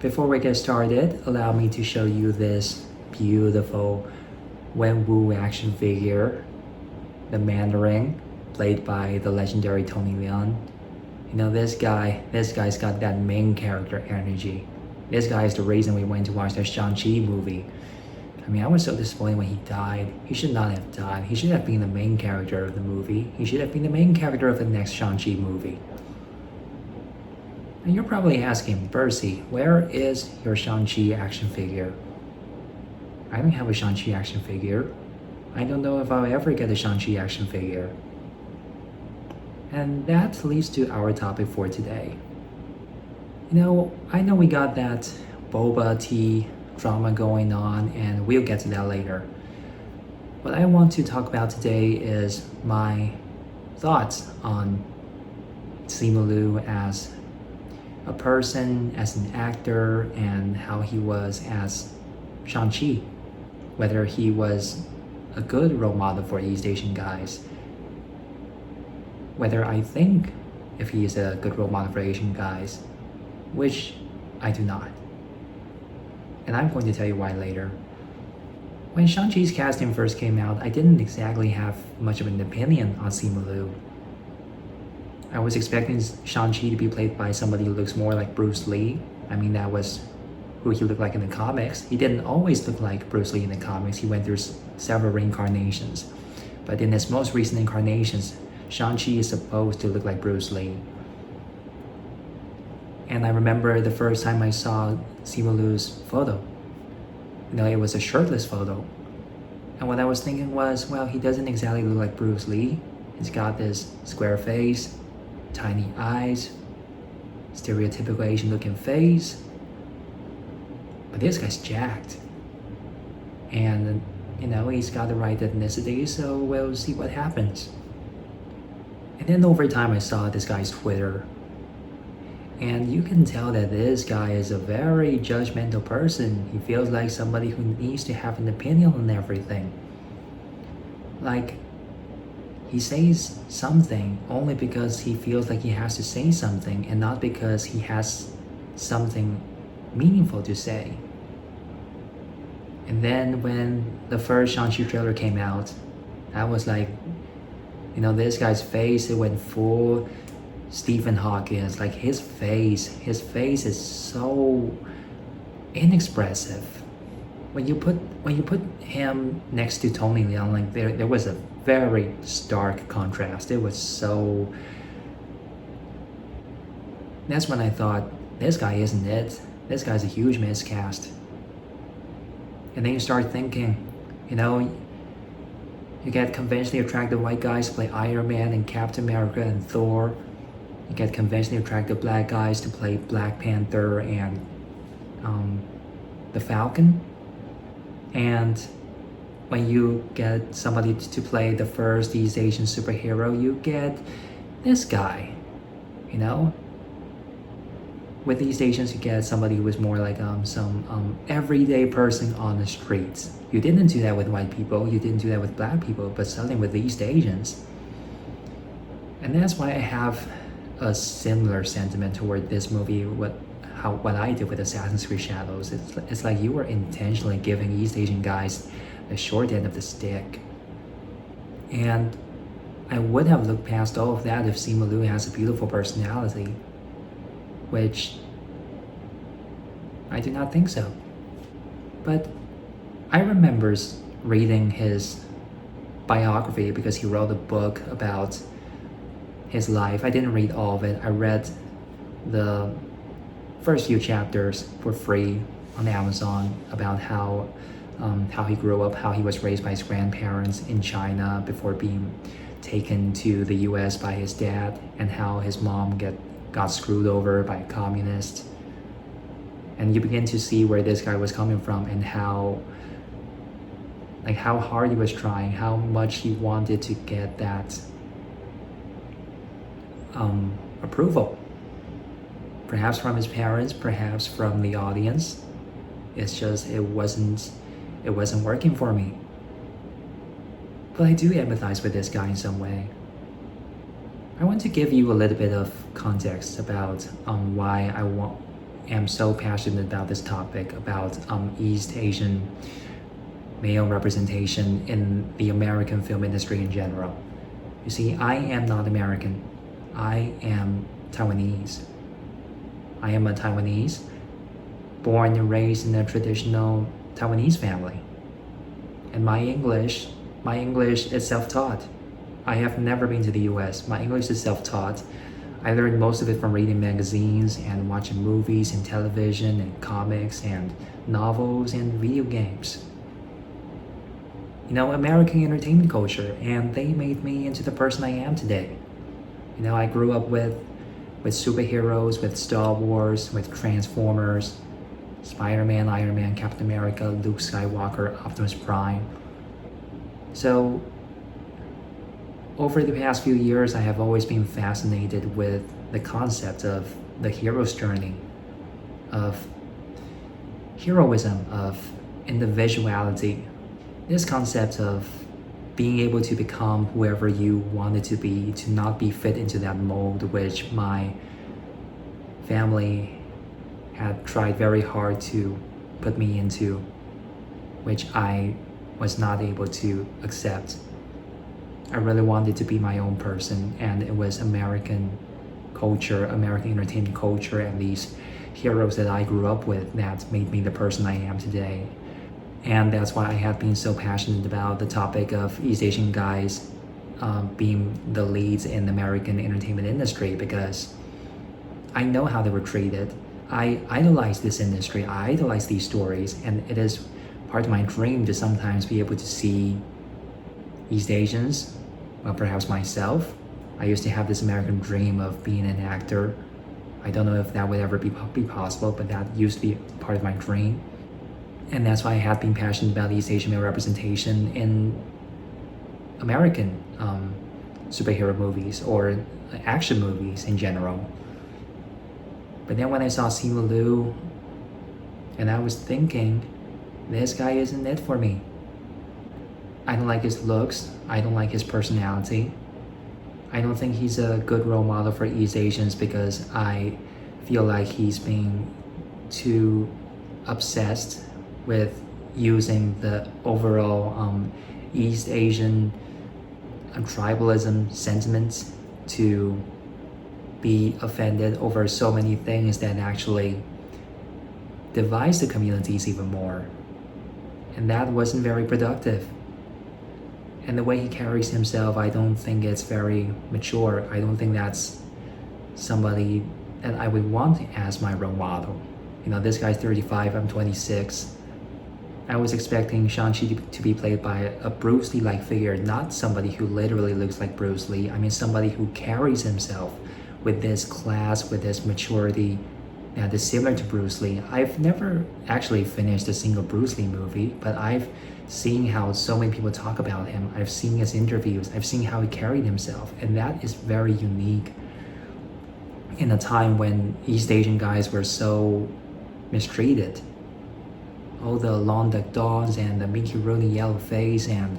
Before we get started, allow me to show you this beautiful Wenwu action figure, the Mandarin, played by the legendary Tony Leung. You know, this guy's got that main character energy. This guy is the reason we went to watch the Shang-Chi movie. I mean, I was so disappointed when he died. He should not have died. He should have been the main character of the movie. He should have been the main character of the next Shang-Chi movie. And you're probably asking, Bercy, where is your Shang-Chi action figure? I don't have a Shang-Chi action figure. I don't know if I'll ever get a Shang-Chi action figure. And that leads to our topic for today. You know, I know we got that Boba tea drama going on, and we'll get to that later. What I want to talk about today is my thoughts on Simu Liu as a person, as an actor, and how he was as Shang-Chi. Whether he was a good role model for East Asian guys. Whether I think if he is a good role model for Asian guys, which I do not. And I'm going to tell you why later. When Shang-Chi's casting first came out, I didn't exactly have much of an opinion on Simu Liu. I was expecting Shang-Chi to be played by somebody who looks more like Bruce Lee. I mean, that was who he looked like in the comics. He didn't always look like Bruce Lee in the comics. He went through several reincarnations. But in his most recent incarnations, Shang-Chi is supposed to look like Bruce Lee. And I remember the first time I saw Simu Liu's photo. You know, it was a shirtless photo. And what I was thinking was, well, he doesn't exactly look like Bruce Lee. He's got this square face, tiny eyes, stereotypical Asian looking face. But this guy's jacked. And, you know, he's got the right ethnicity, so we'll see what happens. And then over time I saw this guy's Twitter. And you can tell that this guy is a very judgmental person. He feels like somebody who needs to have an opinion on everything. Like, he says something only because he feels like he has to say something and not because he has something meaningful to say. And then when the first Shang-Chi trailer came out, I was like, you know, this guy's face, it went full Stephen Hawking. Like his face is so inexpressive. When you put him next to Tony Leung, like there was a very stark contrast. It was so. That's when I thought, this guy isn't it. This guy's a huge miscast. And then you start thinking, you know, you get conventionally attractive white guys to play Iron Man and Captain America and Thor. You get conventionally attractive black guys to play Black Panther and the Falcon. And when you get somebody to play the first East Asian superhero, you get this guy, you know? With East Asians, you get somebody who is more like some everyday person on the streets. You didn't do that with white people, you didn't do that with black people, but suddenly with East Asians. And that's why I have a similar sentiment toward this movie, what I did with Assassin's Creed Shadows. It's like you were intentionally giving East Asian guys the short end of the stick. And I would have looked past all of that if Simu Liu has a beautiful personality, which I do not think so. But I remember reading his biography because he wrote a book about his life. I didn't read all of it. I read the first few chapters for free on Amazon about how he grew up, how he was raised by his grandparents in China before being taken to the US by his dad, and how his mom got screwed over by a communist. And you begin to see where this guy was coming from and how hard he was trying, how much he wanted to get that approval. Perhaps from his parents, perhaps from the audience. It's just, it wasn't working for me. But I do empathize with this guy in some way. I want to give you a little bit of context about am so passionate about this topic about East Asian male representation in the American film industry in general. You see, I am not American. I am Taiwanese. I am a Taiwanese, born and raised in a traditional Taiwanese family. And my English is self-taught. I have never been to the US. My English is self-taught. I learned most of it from reading magazines and watching movies and television and comics and novels and video games. You know, American entertainment culture, and they made me into the person I am today. You know, I grew up with superheroes, with Star Wars, with Transformers, Spider-Man, Iron Man, Captain America, Luke Skywalker, Optimus Prime. So over the past few years, I have always been fascinated with the concept of the hero's journey, of heroism, of individuality, this concept of being able to become whoever you wanted to be, to not be fit into that mold which my family had tried very hard to put me into, which I was not able to accept. I really wanted to be my own person, and it was American culture, American entertainment culture, and these heroes that I grew up with that made me the person I am today. And that's why I have been so passionate about the topic of East Asian guys being the leads in the American entertainment industry, because I know how they were treated. I idolize this industry, I idolize these stories, and it is part of my dream to sometimes be able to see East Asians, well, perhaps myself. I used to have this American dream of being an actor. I don't know if that would ever be possible, but that used to be part of my dream. And that's why I have been passionate about East Asian male representation in American superhero movies or action movies in general. But then when I saw Simu Liu, and I was thinking, this guy isn't it for me. I don't like his looks, I don't like his personality. I don't think he's a good role model for East Asians, because I feel like he's being too obsessed with using the overall East Asian tribalism sentiments to be offended over so many things that actually divides the communities even more. And that wasn't very productive. And the way he carries himself, I don't think it's very mature. I don't think that's somebody that I would want as my role model. You know, this guy's 35, I'm 26. I was expecting Shang-Chi to be played by a Bruce Lee-like figure, not somebody who literally looks like Bruce Lee. I mean, somebody who carries himself with this class, with this maturity that is similar to Bruce Lee. I've never actually finished a single Bruce Lee movie, but I've seen how so many people talk about him. I've seen his interviews. I've seen how he carried himself, and that is very unique in a time when East Asian guys were so mistreated. All the Long Duck Dawns and the Mickey Rooney yellow face and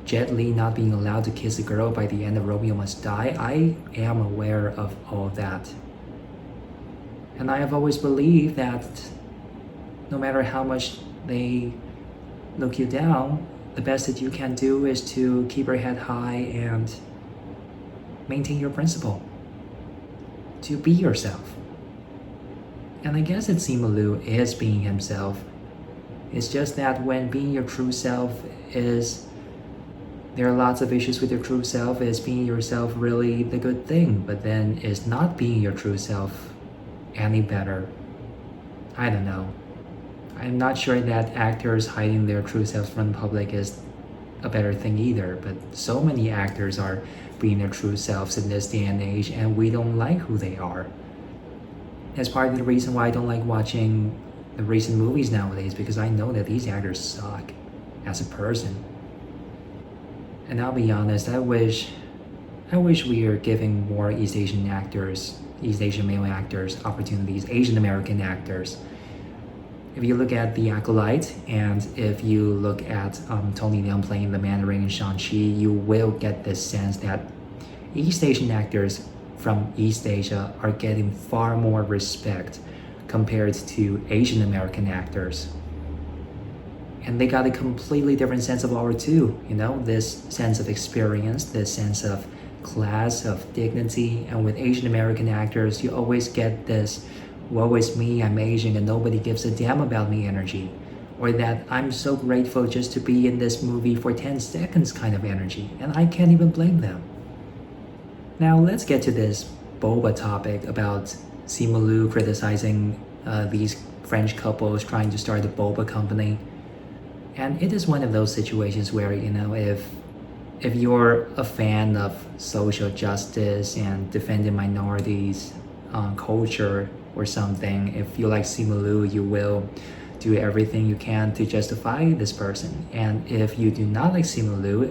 Jet Li not being allowed to kiss a girl by the end of Romeo Must Die. I am aware of all of that. And I have always believed that no matter how much they look you down, the best that you can do is to keep your head high and maintain your principle. To be yourself. And I guess that Simu Liu is being himself. It's just that when being your true self there are lots of issues with your true self. Is being yourself really the good thing? But then is not being your true self any better? I don't know. I'm not sure that actors hiding their true selves from the public is a better thing either, but so many actors are being their true selves in this day and age, and we don't like who they are. That's part of the reason why I don't like watching the recent movies nowadays, because I know that these actors suck as a person. And I'll be honest, I wish we are giving more East Asian actors, East Asian male actors opportunities, Asian American actors. If you look at The Acolyte, and if you look at Tony Leung playing the Mandarin in Shang-Chi, you will get this sense that East Asian actors from East Asia are getting far more respect compared to Asian American actors. And they got a completely different sense of art too, this sense of experience, this sense of class, of dignity. And with Asian American actors, you always get this, woe is me, I'm Asian and nobody gives a damn about me energy. Or that I'm so grateful just to be in this movie for 10 seconds kind of energy. And I can't even blame them. Now let's get to this Boba topic about Simu Liu criticizing these French couples trying to start a Boba company. And it is one of those situations where, if you're a fan of social justice and defending minorities, culture or something, if you like Simu Liu, you will do everything you can to justify this person. And if you do not like Simu Liu,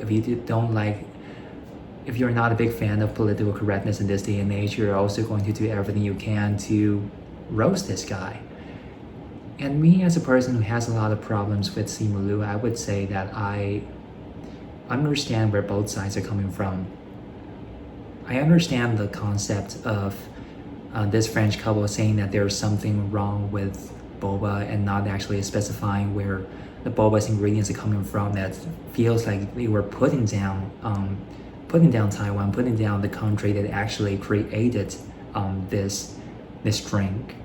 if you're not a big fan of political correctness in this day and age, you're also going to do everything you can to roast this guy. And me, as a person who has a lot of problems with Simu Liu, I would say that I understand where both sides are coming from. I understand the concept of this French couple saying that there's something wrong with Boba and not actually specifying where the Boba's ingredients are coming from. That feels like they were putting down Taiwan, putting down the country that actually created this drink.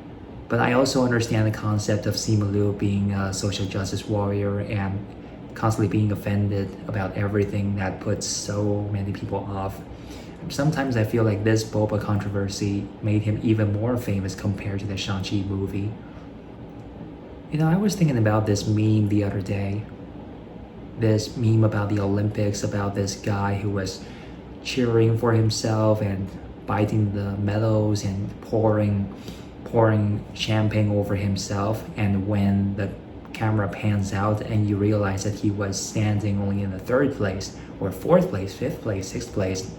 But I also understand the concept of Simu Liu being a social justice warrior and constantly being offended about everything that puts so many people off. Sometimes I feel like this Boba controversy made him even more famous compared to the Shang-Chi movie. I was thinking about this meme the other day. This meme about the Olympics, about this guy who was cheering for himself and biting the medals and pouring champagne over himself. And when the camera pans out and you realize that he was standing only in the third place or fourth place, fifth place, sixth place,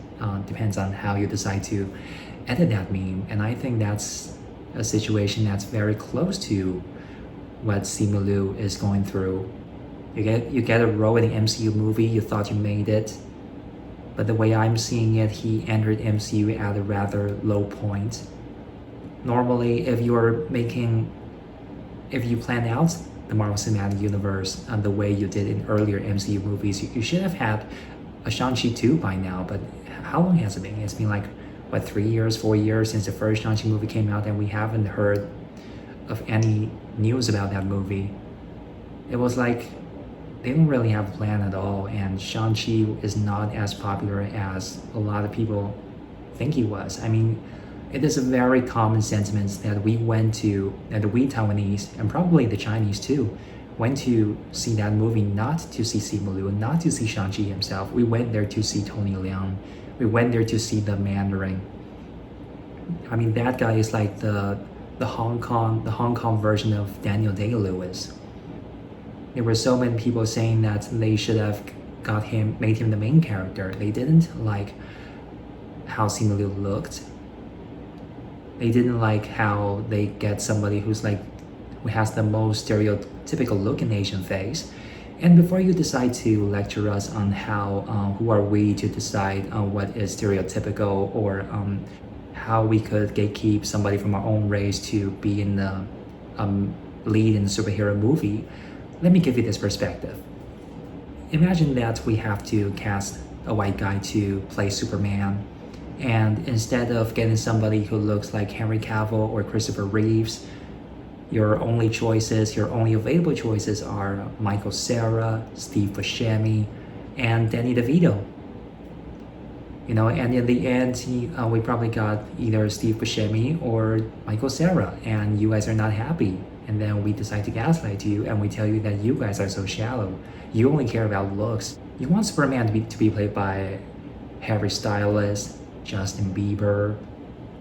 depends on how you decide to edit that meme. And I think that's a situation that's very close to what Simu Liu is going through. You get a role in the MCU movie, you thought you made it, but the way I'm seeing it, he entered MCU at a rather low point. Normally, if you plan out the Marvel Cinematic Universe the way you did in earlier MCU movies, you should have had a Shang-Chi 2 by now. But how long has it been? It's been like, 3 years, 4 years since the first Shang-Chi movie came out, and we haven't heard of any news about that movie. It was like they didn't really have a plan at all, and Shang-Chi is not as popular as a lot of people think he was. I mean, it is a very common sentiment that we Taiwanese, and probably the Chinese too, went to see that movie not to see Simu Liu, not to see Shang-Chi himself. We went there to see Tony Leung. We went there to see the Mandarin. I mean, that guy is like the Hong Kong version of Daniel Day-Lewis. There were so many people saying that they should have made him the main character. They didn't like how Simu Liu looked. They didn't like how they get somebody who has the most stereotypical looking Asian face. And before you decide to lecture us on who are we to decide on what is stereotypical, or how we could gatekeep somebody from our own race to be in the lead in a superhero movie, let me give you this perspective. Imagine that we have to cast a white guy to play Superman, and instead of getting somebody who looks like Henry Cavill or Christopher Reeves, your only available choices are Michael Cera, Steve Buscemi, and Danny DeVito. And in the end, we probably got either Steve Buscemi or Michael Cera, and you guys are not happy. And then we decide to gaslight you, and we tell you that you guys are so shallow. You only care about looks. You want Superman to be played by Harry Styles, Justin Bieber,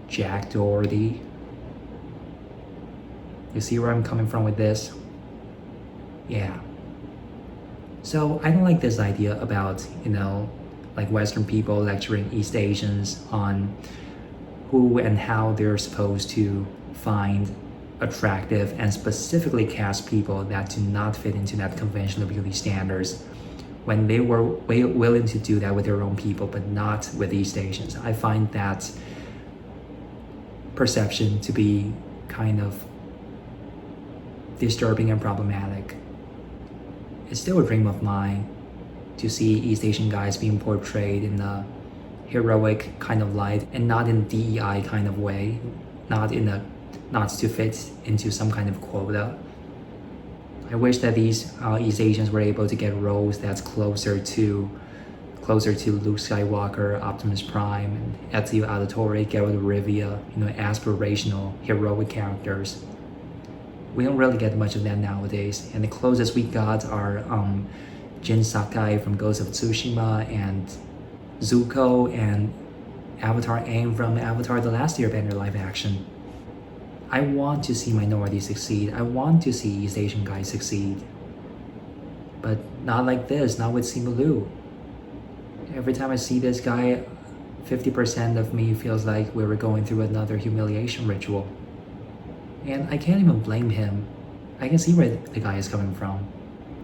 Jack Doherty. You see where I'm coming from with this? Yeah. So I don't like this idea about, like Western people lecturing East Asians on who and how they're supposed to find attractive and specifically cast people that do not fit into that conventional beauty standards, when they were willing to do that with their own people, but not with East Asians. I find that perception to be kind of disturbing and problematic. It's still a dream of mine to see East Asian guys being portrayed in a heroic kind of light and not in a DEI kind of way, not to fit into some kind of quota. I wish that these East Asians were able to get roles that's closer to Luke Skywalker, Optimus Prime, and Ezio Auditore, Geralt of Rivia, aspirational, heroic characters. We don't really get much of that nowadays, and the closest we got are Jin Sakai from Ghost of Tsushima and Zuko and Avatar Aang from Avatar The Last Airbender live action. I want to see minorities succeed. I want to see East Asian guys succeed. But not like this, not with Simu Liu. Every time I see this guy, 50% of me feels like we were going through another humiliation ritual. And I can't even blame him. I can see where the guy is coming from.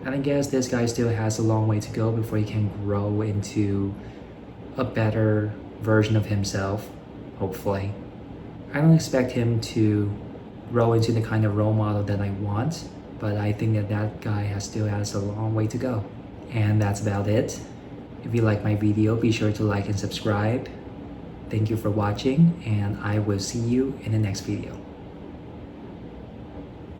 And I guess this guy still has a long way to go before he can grow into a better version of himself, hopefully. I don't expect him to grow into the kind of role model that I want, but I think that guy still has a long way to go. And that's about it. If you like my video, be sure to like and subscribe. Thank you for watching, and I will see you in the next video.